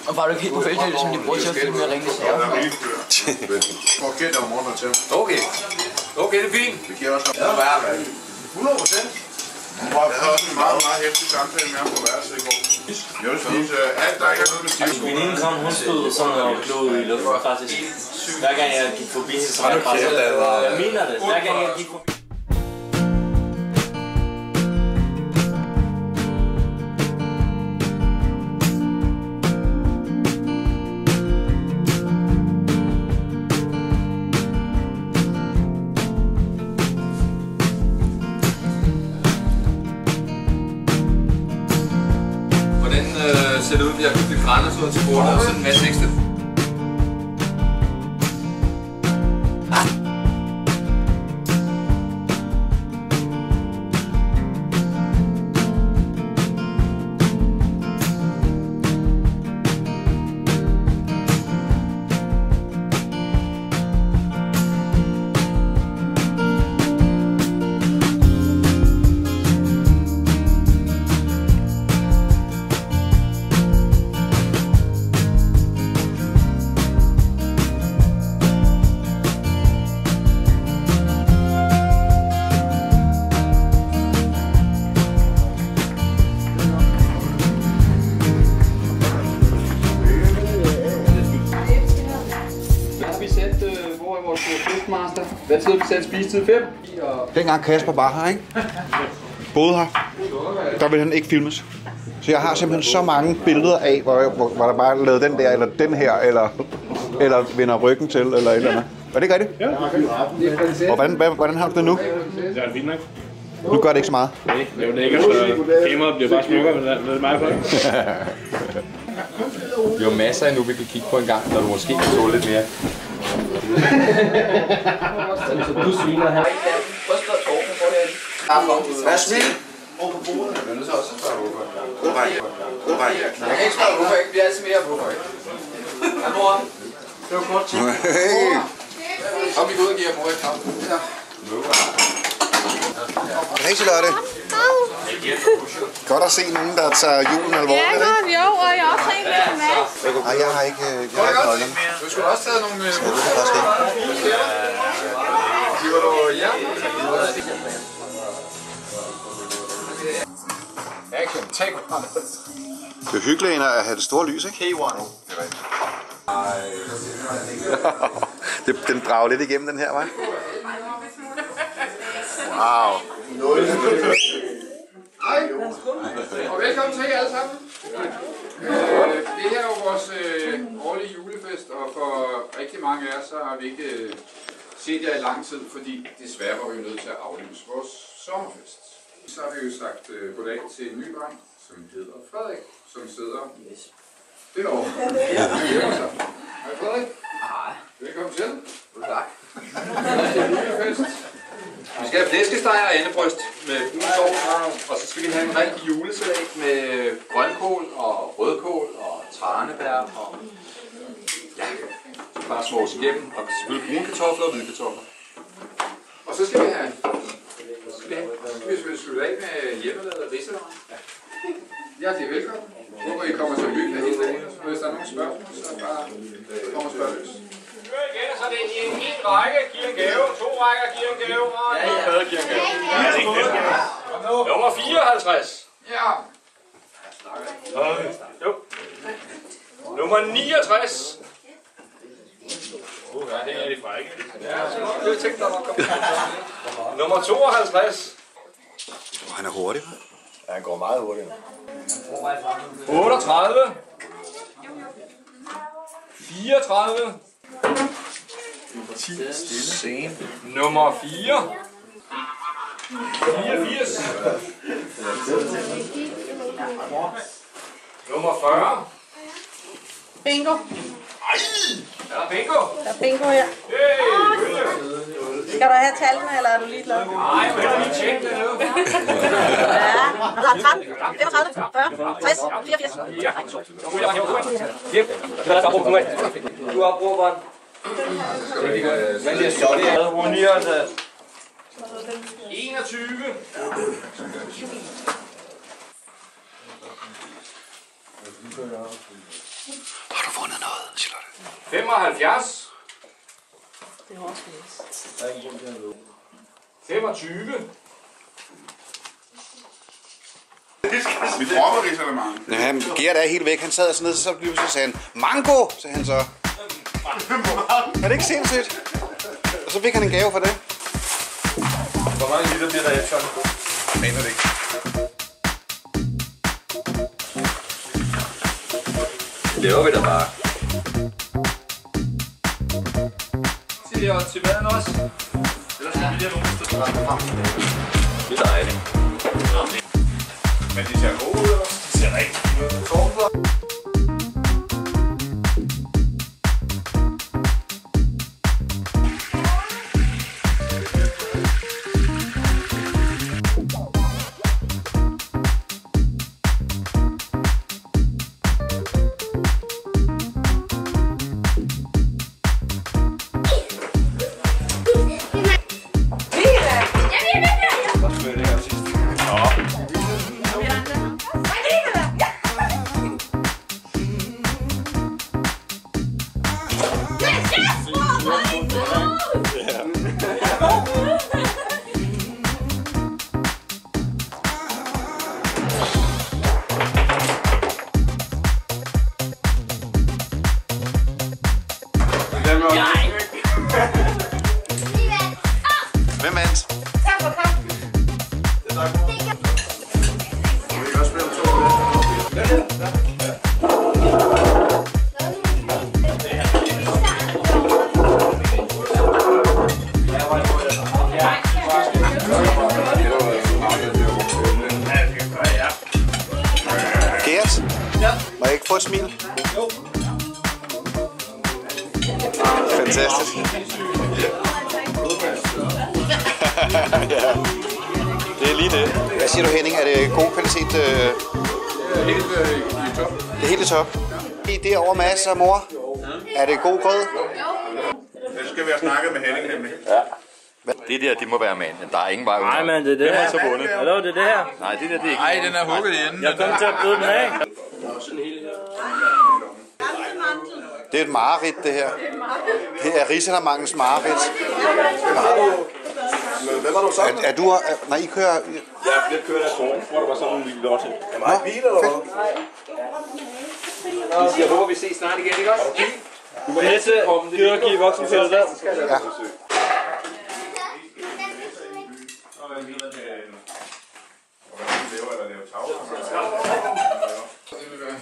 Og var du ikke helt på feltet, som de bruger til at filme med ringende sager? Okay. Okay, det er fint. Det giver også noget værre. 100%. Jeg havde også en meget, meget hæftig samtale med ham på værelse i går. Jeg vil sige, alt der ikke er noget med stivskole. Min ene kom, hun stod sådan og glod i luften faktisk. Hver gang jeg gik forbi hende, så var jeg presset. Jeg mener det. Hver gang jeg gik forbi. Ser det ud, vi har købt lidt grænder til bordet og sådan en masse ekstra. Hvad tid vi satte spisetid? 5? Dengang Kasper var her, ikke? Boede her. Der ville han ikke filmes. Så jeg har simpelthen så mange billeder af, hvor der bare er lavet den der, eller den her, eller vender ryggen til, eller et eller andet. Er det ikke rigtigt? Ja. Og hvordan har du det nu? Det er fint nok. Nu gør det ikke så meget. Nej, det er jo lækkert, så kameraet bliver bare smukkere, men det er meget godt. Vi har masser endnu, vi kan kigge på en gang, når du måske kan tåle lidt mere. Du sviner her. Hvad smil? Jeg er nødt til også at spørge hvorfor. Jeg kan ikke spørge hvorfor, jeg bliver altid mere hvorfor. Ja, mor. Det var kort tid. Kom, vi går ud og giver mor et kram. Hej Charlotte. Godt at se nogen, der tager julen alvorligt, ikke? Ja, godt, jo, og jeg har også en med Mads. Nej, jeg har ikke nøglerne. Du skulle også tage nogle... Jeg ved det faktisk ikke. Giver du ja? Action, take one. Det er hyggeligt at have det store lys, ikke? K1. Den drager lidt igennem den her, hva'? Wow. Hej, og velkommen til jer alle sammen. Det her er jo vores årlige julefest, og for rigtig mange af jer, så har vi ikke set jer i lang tid, fordi desværre var vi nødt til at aflyse vores sommerfest. Så har vi jo sagt goddag til en ny dreng, som hedder Frederik, som sidder derovre. Hej Frederik. Hej. Velkommen til. Tak. Julefest. Vi skal have flæskesteg og andebryst med gul sovs, og så skal vi have en rigtig julesalat med grønkål og rødkål og tranebær og ja, så bare smås igennem, og selvfølgelig brune kartofler og hvide kartofler. Og så skal vi have slutte af med hjemmelavet ridsevarer. Ja, det er velkommen. Håber I kommer så hyggeligt hele dagen, og hvis der er nogle spørgsmål, så bare kommer spørg løs. Igen, så det er en række giver en gave, 2 rækker giver en gave, og en bedre giver en gave. Nummer 54. Ja. Jo. Nummer 69. Ja, det er de frække. Ja, så jeg tænkte, der var kommet. Nummer 52. Han er hurtig, hva'? Ja, han går meget hurtigt. 38. 34. 10 stille. Nummer 4. 84. Nummer 40. Bingo. Er der bingo? Der er bingo her. Skal du have tallene, eller er du ligeglad? Nej, men jeg lige tjekke det nu. Ja, og der er 13, 35, 40, 60, 84. Du har brugbånd. Hvad er så det? 21. Har du fundet noget, Charlotte? 75. Det er også 25. Vi dropper risalemang. Ja, Gert er helt væk. Han sad sådan ned, så blev så sagde han, mango, sagde han så. Er det ikke sindssygt? Og så fik han en gave for det. Hvor mange liter bliver der efter? Jeg mener det ikke. Det laver vi da bare. Til maden også. Ellers skal vi lige have nogen steder frem. Det er dejligt. Men de ser gode ud, eller? De ser rigtig ud. Hvem vandt? Gert? Må jeg ikke få et smil? Jo. Fantastisk. Ja. Det er lige det. Hvad siger du, Henning? Er det god kvalitet? Det er helt i top. Det er helt i top. I derovre, Mads og mor. Er det god grød? Det skal vi have snakket med Henning nemlig. Ja. Det der, det må være manden. Der er ingen vej ud. Nej, men det er det her. Hallo, det er det her. Nej, det der, det er ikke. Nej, den er hugget i enden. Jeg kommer til at bryde den af. Det er et mareridt, det her. Det er risalamangens mareridt. Hvem har du sagt? Er du... Nej, I kører... Jeg kørte af skolen, hvor der var sådan en lille lotte. Er mig bil, eller hvad? Jeg håber, vi ses snart igen, ikke også? Du må helst gider at give voksenfældet der. Ja. Det vil være